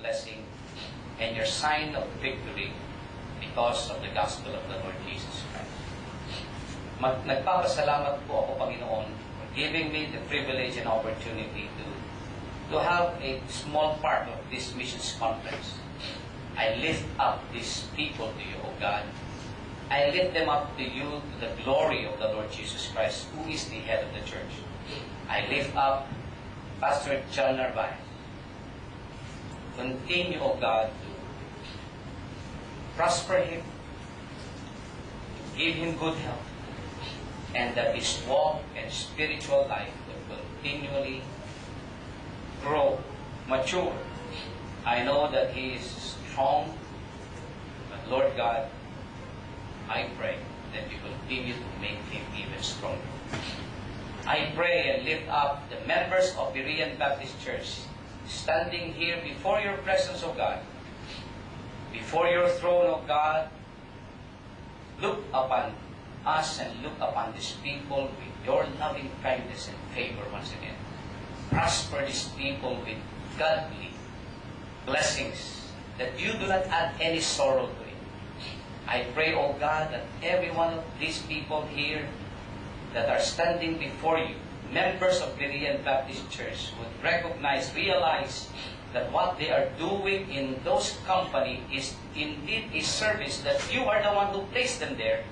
blessing and your sign of victory because of the gospel of the Lord Jesus Christ. Nagpapasalamat po ako, Panginoon, for giving me the privilege and opportunity to have a small part of this missions conference. I lift up these people to you, O God. I lift them up to you to the glory of the Lord Jesus Christ, who is the head of the church. I lift up Pastor John Narvaez. Continue, O God, to prosper him, give him good health, and that his walk and spiritual life will continually grow, mature. I know that he is strong, but Lord God, I pray that you continue to make him even stronger. I pray and lift up the members of Berean Baptist Church, standing here before your presence, O God, before your throne, O God. Look upon us and look upon these people with your loving kindness and favor once again. Prosper these people with godly blessings, that you do not add any sorrow to it. I pray, O God, that every one of these people here that are standing before you, members of Berean Baptist Church, would realize that what they are doing in those companies is indeed a service, that you are the one who placed them there,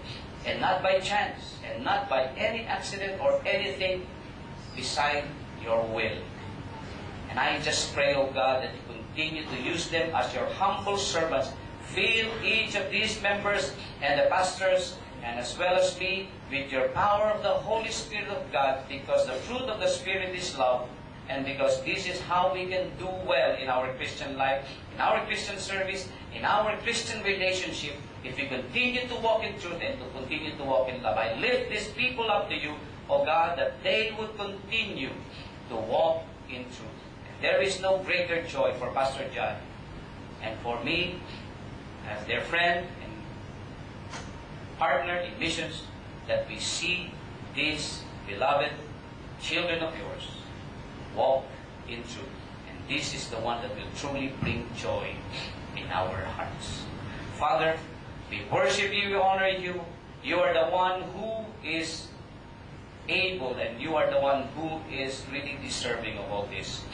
and not by chance, and not by any accident or anything beside your will. And I just pray, O God, that you continue to use them as your humble servants. Fill each of these members and the pastors, and as well as me, with your power of the Holy Spirit of God, because the fruit of the Spirit is love, and because this is how we can do well in our Christian life, in our Christian service, in our Christian relationship, if we continue to walk in truth and to continue to walk in love. I lift these people up to you, O God, that they would continue to walk in truth. And there is no greater joy for Pastor John and for me, as their friend and partner in missions, that we see these beloved children of yours walk in truth. And this is the one that will truly bring joy in our hearts. Father, we worship you, we honor you. You are the one who is able, and you are the one who is really deserving of all this.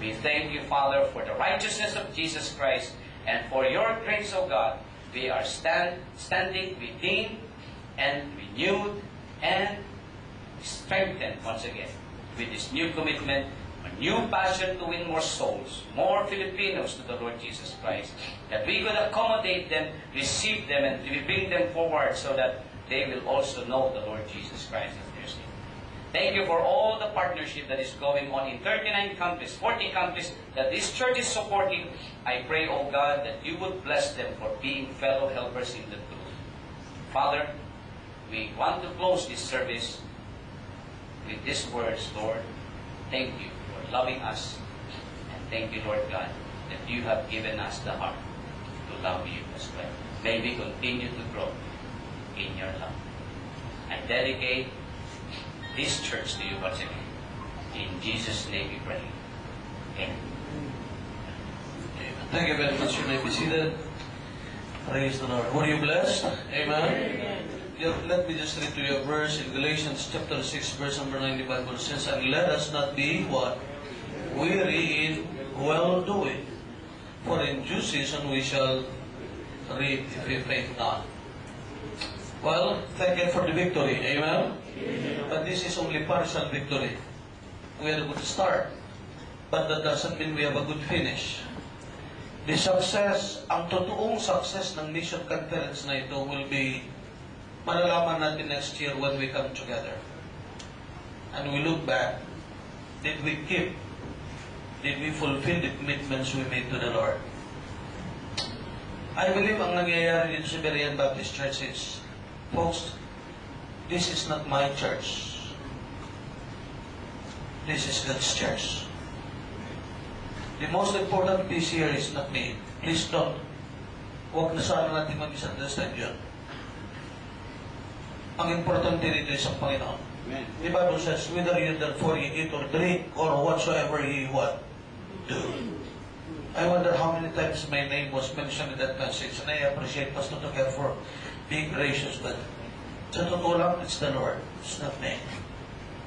We thank you, Father, for the righteousness of Jesus Christ, and for your grace, O God. We are standing redeemed and renewed and strengthened once again with this new commitment, a new passion to win more souls, more Filipinos to the Lord Jesus Christ, that we could accommodate them, receive them, and we bring them forward so that they will also know the Lord Jesus Christ as their Savior. Thank you for all the partnership that is going on in 39 countries, 40 countries, that this church is supporting. I pray, O God, that you would bless them for being fellow helpers in the truth. Father, we want to close this service with these words, Lord. Thank you for loving us, and thank you, Lord God, that you have given us the heart to love you as well. May we continue to grow in your love. I dedicate this church to you once again. In Jesus' name we pray. Amen. Thank you very much. You may be seated. Praise the Lord. Were you blessed? Amen. Let me just read to you a verse in Galatians chapter 6, verse number 9. The Bible says, and let us not be what? Weary in well-doing. For in due season we shall reap if we faint not. Well, thank you for the victory. Amen? But this is only partial victory. We had a good start, but that doesn't mean we have a good finish. The success, ang totoong success ng mission conference na ito will be malalaman natin next year when we come together. And we look back, did we fulfill the commitments we made to the Lord? I believe ang nangyayari dito sa Berean Baptist Church is, folks, this is not my church. This is God's church. The most important piece here is not me. Please don't. Huwag na sana natin mag-misunderstand yun. Ang importante dito is ang Panginoon. Amen. The Bible says, whether you therefore ye eat or drink or whatsoever ye what do. I wonder how many times my name was mentioned in that message, and I appreciate Pastor Tucker for being gracious, but sa totoo lang, it's the Lord. It's not me.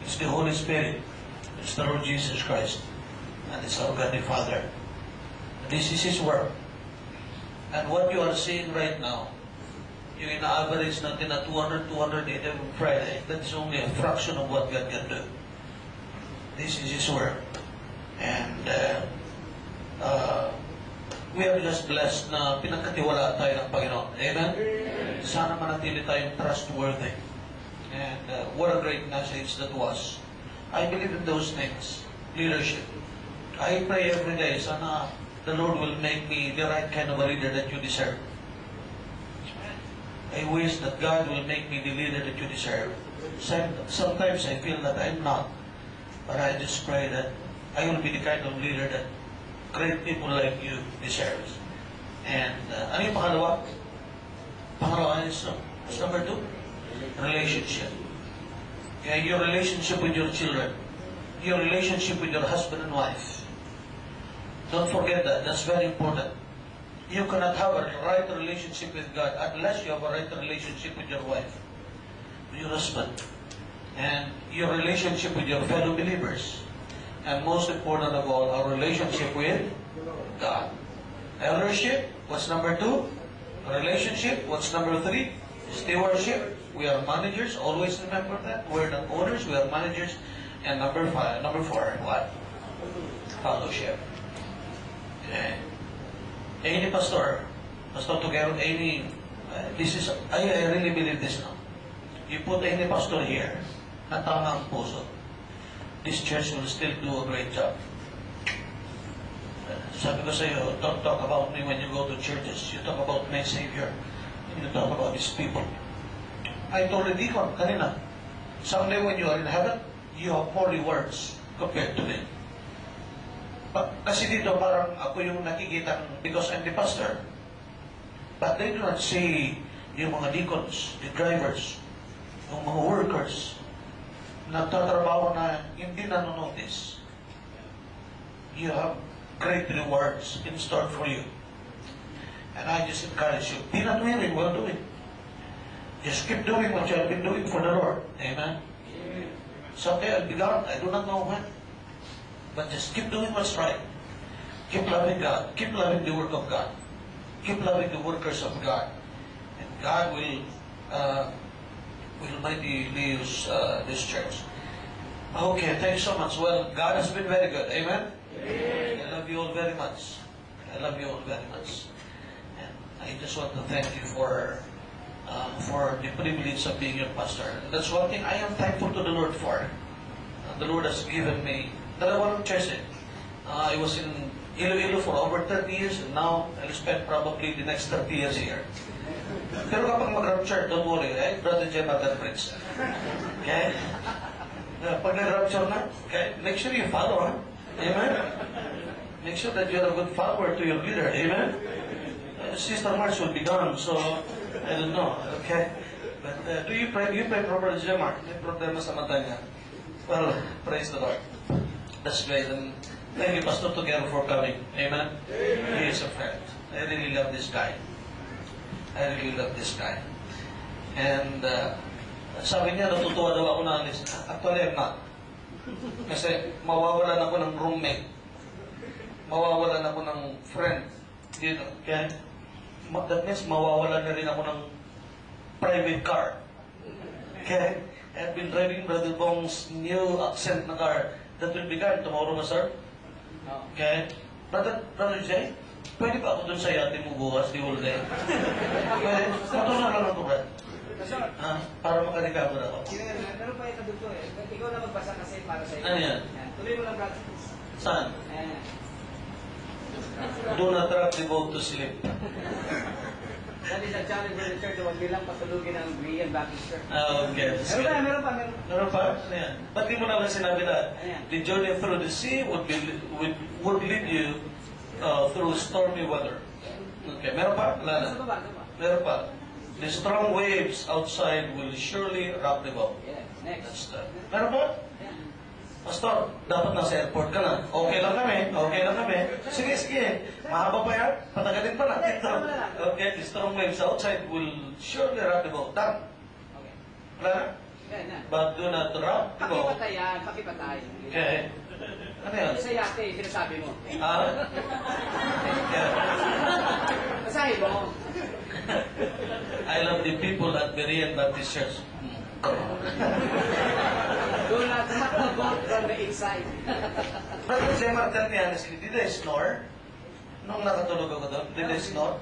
It's the Holy Spirit. It's the Lord Jesus Christ. And it's our God the Father. This is His work. And what you are seeing right now, yung ina-average natin na 200, 280 every Friday, that's only a fraction of what God can do. This is His work. And we are just blessed na pinagkatiwalaan tayo ng Panginoon. Amen? Sana manatili tayong trustworthy. And what a great message that was. I believe in those things. Leadership. I pray every day, sana the Lord will make me the right kind of a leader that you deserve. I wish that God will make me the leader that you deserve. Sometimes I feel that I'm not. But I just pray that I will be the kind of leader that great people like you deserve. And ano yung pangalawa? Pangalawa is number 2, relationship. Okay, your relationship with your children, your relationship with your husband and wife. Don't forget that. That's very important. You cannot have a right relationship with God unless you have a right relationship with your wife, with your husband, and your relationship with your fellow believers. And most important of all, our relationship with God. Eldership, what's number 2? Relationship, what's number 3? Stewardship, we are managers, always remember that. We're not owners, we are managers. And number 4, what? Fellowship. Okay. Any pastor Tugero, any, this is, I really believe this now. You put any pastor here, na tama ang puso, this church will still do a great job. Sabi ko sa iyo, don't talk about me when you go to churches. You talk about my Savior. And you talk about His people. I told the deacon kanina, someday when you are in heaven, you have more rewards compared to me. Kasi dito parang ako yung nakikita because I'm the pastor. But they do not see yung mga deacons, the drivers, yung mga workers, nagtatrabaho na hindi nanonotice. You have great rewards in store for you. And I just encourage you, be not weary while doing. Just keep doing what you have been doing for the Lord. Amen? Someday I'll be gone. I do not know when. But just keep doing what's right. Keep loving God. Keep loving the work of God. Keep loving the workers of God. And God will mightily use this church. Okay, thanks so much. Well, God has been very good. Amen? Amen. I love you all very much. I love you all very much. And I just want to thank you for the privilege of being your pastor. And that's one thing I am thankful to the Lord for. The Lord has given me dalawang church. I was in Iloilo for over 30 years, and now I'll spend probably the next 30 years here. Pero kapag mag-rapture, don't worry, eh? Brother Jem Prince. Okay? Pag nag-rapture na, okay? Make sure you follow, huh? Amen? Make sure that you're a good follower to your leader. Amen? Sister March will be gone, so I don't know. Okay? But do you pray for Brother Jem? May problema sa mata niya. Well, praise the Lord. That's great. And thank you, Pastor Tugero, for coming. Amen? He is a friend. I really love this guy. I really love this guy. And sabi niya, natutuwa daw ako na alis. Actually, I'm not. Kasi mawawalan ako ng roommate. Mawawalan ako ng friend. You know, okay? That means mawawalan na rin ako ng private car. Okay? I've been driving Brother Bong's new accent na car. That will be gone tomorrow na, sir? Okay? Brother Jay, pwede pa ako dun sa yate mo bukas, the whole day? Pwede? Ito na lang ito, Brad. Para makarecover ako. Meron pa yung kaduto eh. Ikaw na magbasa kasi para sa iyo. Ano yan? Tuloy mo lang, Brad. Saan? Ayan. Do not rock the boat to sleep. That is a challenge for the church. Huwag nilang patulugin ang Grian Baptist Church. Okay. Meron pa. Meron pa? Ano yan? Ba't di mo naman sinabi na the journey through the sea would lead you through stormy weather? Okay. Meron pa? Wala na. Sa baba. Meron pa. The strong waves outside will surely rock the boat. Yes. Next. Meron pa? Pastor, dapat nasa airport ka na. Okay lang kami, okay lang kami. Sige, sige. Mahaba pa yan. Patagalin pa natin ito. Okay, the storm waves outside will surely rock the boat down. Okay. Wala na? Yan, yan. But do not rock the boat. Pakipatay yan, pakipatay. Okay. Ano yan? Ano sa yate, sinasabi mo? Ah? Yeah. Basahin mo. I love the people at Berean Baptist Church. Do not rock the boat from the inside. Brother Zemar, tell me honestly, did I snore? Nung nakatulog ako doon, did I snore?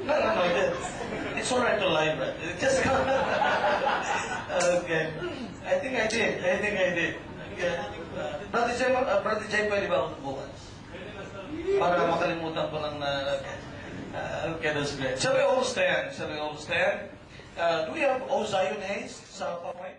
No, I did. It's alright to lie, but just okay. I think I did. Okay. Brother Jay, pwede ba ako bukas? Para makalimutan ko lang na... okay, that's great. Shall we all stand? Do we have O Zion Hayes sa PowerPoint?